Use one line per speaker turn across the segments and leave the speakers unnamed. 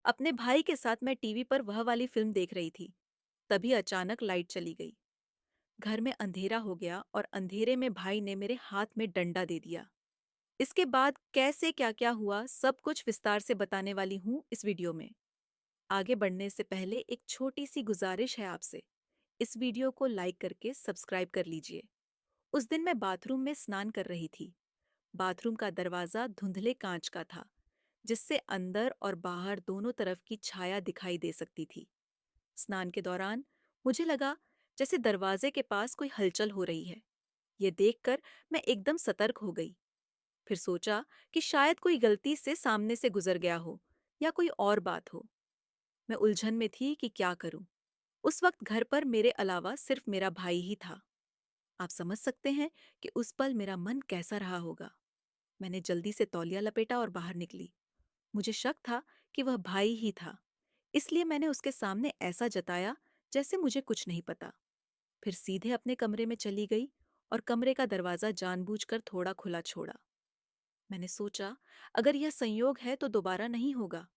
अपने भाई के साथ मैं टीवी पर वह वाली फिल्म देख रही थी। तभी अचानक लाइट चली गई। घर में अंधेरा हो गया और अंधेरे में भाई ने मेरे हाथ में डंडा दे दिया। इसके बाद कैसे क्या क्या हुआ सब कुछ विस्तार से बताने वाली हूँ इस वीडियो में। आगे बढ़ने से पहले एक छोटी सी गुजारिश है आपसे। इस वीडियो को लाइक करके सब्सक्राइब कर लीजिए। उस दिन मैं बाथरूम में स्नान कर रही थी। बाथरूम का दरवाजा धुंधले कांच का था, जिससे अंदर और बाहर दोनों तरफ की छाया दिखाई दे सकती थी। स्नान के दौरान मुझे लगा जैसे दरवाजे के पास कोई हलचल हो रही है। ये देखकर मैं एकदम सतर्क हो गई। फिर सोचा कि शायद कोई गलती से सामने से गुजर गया हो या कोई और बात हो। मैं उलझन में थी कि क्या करूं। उस वक्त घर पर मेरे अलावा सिर्फ मेरा भाई ही था। आप समझ सकते हैं कि उस पल मेरा मन कैसा रहा होगा। मैंने जल्दी से तौलिया लपेटा और बाहर निकली। मुझे शक था कि वह भाई ही था, इसलिए मैंने उसके सामने ऐसा जताया जैसे मुझे कुछ नहीं पता। फिर सीधे अपने कमरे में चली गई और कमरे का दरवाजा जानबूझकर थोड़ा खुला छोड़ा। मैंने सोचा, अगर यह संयोग है तो दोबारा नहीं होगा,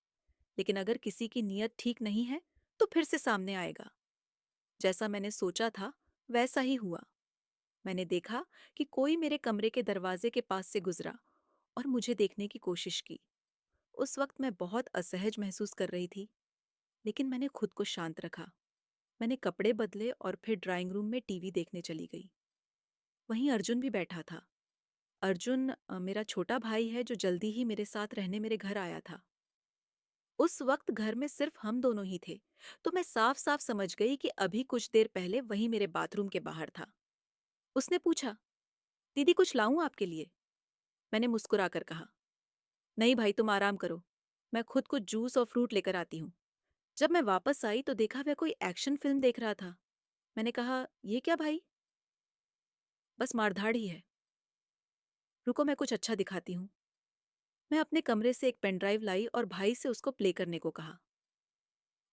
लेकिन अगर किसी की नीयत ठीक नहीं है तो फिर से सामने आएगा। जैसा मैंने सोचा था वैसा ही हुआ। मैंने देखा कि कोई मेरे कमरे के दरवाजे के पास से गुजरा और मुझे देखने की कोशिश की। उस वक्त मैं बहुत असहज महसूस कर रही थी, लेकिन मैंने खुद को शांत रखा। मैंने कपड़े बदले और फिर ड्राइंग रूम में टीवी देखने चली गई। वहीं अर्जुन भी बैठा था। अर्जुन मेरा छोटा भाई है जो जल्दी ही मेरे साथ रहने मेरे घर आया था। उस वक्त घर में सिर्फ हम दोनों ही थे, तो मैं साफ साफ समझ गई कि अभी कुछ देर पहले वही मेरे बाथरूम के बाहर था। उसने पूछा, दीदी कुछ लाऊं आपके लिए? मैंने मुस्कुराकर कहा, नहीं भाई तुम आराम करो, मैं खुद कुछ जूस और फ्रूट लेकर आती हूँ। जब मैं वापस आई तो देखा वह कोई एक्शन फिल्म देख रहा था। मैंने कहा, ये क्या भाई? बस मारधाड़ ही है। रुको मैं कुछ अच्छा दिखाती हूँ। मैं अपने कमरे से एक पेनड्राइव लाई और भाई से उसको प्ले करने को कहा।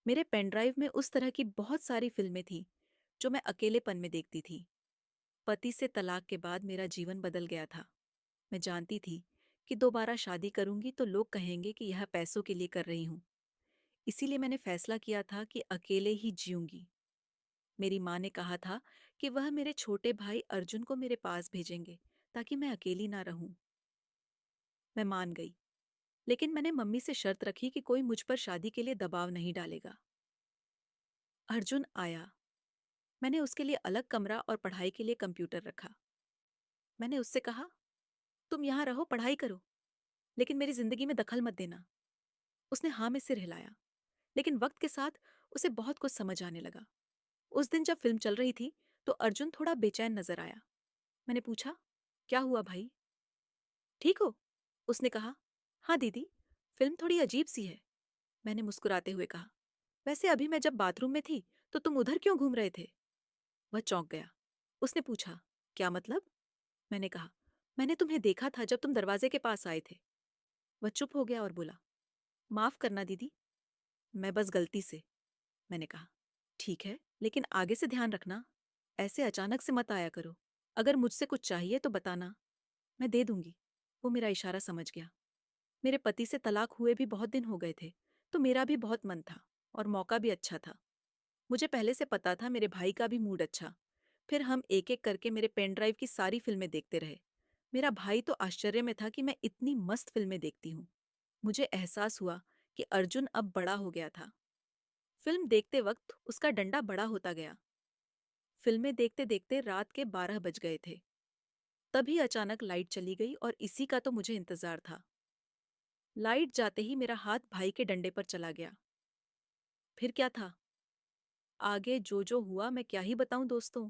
मेरे पेनड्राइव में उस तरह की बहुत सारी फिल्में थीं जो मैं अकेलेपन में देखती थी। पति से तलाक के बाद मेरा जीवन बदल गया था। मैं जानती थी कि दोबारा शादी करूंगी तो लोग कहेंगे कि यह पैसों के लिए कर रही हूँ। इसीलिए मैंने फैसला किया था कि अकेले ही जीऊंगी। मेरी माँ ने कहा था कि वह मेरे छोटे भाई अर्जुन को मेरे पास भेजेंगे ताकि मैं अकेली ना रहूं। मैं मान गई, लेकिन मैंने मम्मी से शर्त रखी कि कोई मुझ पर शादी के लिए दबाव नहीं डालेगा। अर्जुन आया। मैंने उसके लिए अलग कमरा और पढ़ाई के लिए कंप्यूटर रखा। मैंने उससे कहा, तुम यहाँ रहो पढ़ाई करो, लेकिन मेरी जिंदगी में दखल मत देना। उसने हाँ में सिर हिलाया, लेकिन वक्त के साथ उसे बहुत कुछ समझ आने लगा। उस दिन जब फिल्म चल रही थी तो अर्जुन थोड़ा बेचैन नजर आया। मैंने पूछा, क्या हुआ भाई? ठीक हो? उसने कहा, हाँ दीदी, फिल्म थोड़ी अजीब सी है। मैंने मुस्कुराते हुए कहा, वैसे अभी मैं जब बाथरूम में थी तो तुम उधर क्यों घूम रहे थे? वह चौंक गया। उसने पूछा, क्या मतलब? मैंने कहा, मैंने तुम्हें देखा था जब तुम दरवाजे के पास आए थे। वह चुप हो गया और बोला, माफ करना दीदी, मैं बस गलती से। मैंने कहा, ठीक है, लेकिन आगे से ध्यान रखना, ऐसे अचानक से मत आया करो। अगर मुझसे कुछ चाहिए तो बताना, मैं दे दूंगी। वो मेरा इशारा समझ गया। मेरे पति से तलाक हुए भी बहुत दिन हो गए थे, तो मेरा भी बहुत मन था और मौका भी अच्छा था। मुझे पहले से पता था मेरे भाई का भी मूड अच्छा। फिर हम एक एक करके मेरे पेन ड्राइव की सारी फिल्में देखते रहे। मेरा भाई तो आश्चर्य में था कि मैं इतनी मस्त फिल्में देखती हूँ। मुझे एहसास हुआ कि अर्जुन अब बड़ा हो गया था। फिल्म देखते वक्त उसका डंडा बड़ा होता गया। फिल्में देखते देखते रात के 12 बज गए थे। तभी अचानक लाइट चली गई और इसी का तो मुझे इंतजार था। लाइट जाते ही मेरा हाथ भाई के डंडे पर चला गया। फिर क्या था? आगे जो जो हुआ मैं क्या ही बताऊं दोस्तों।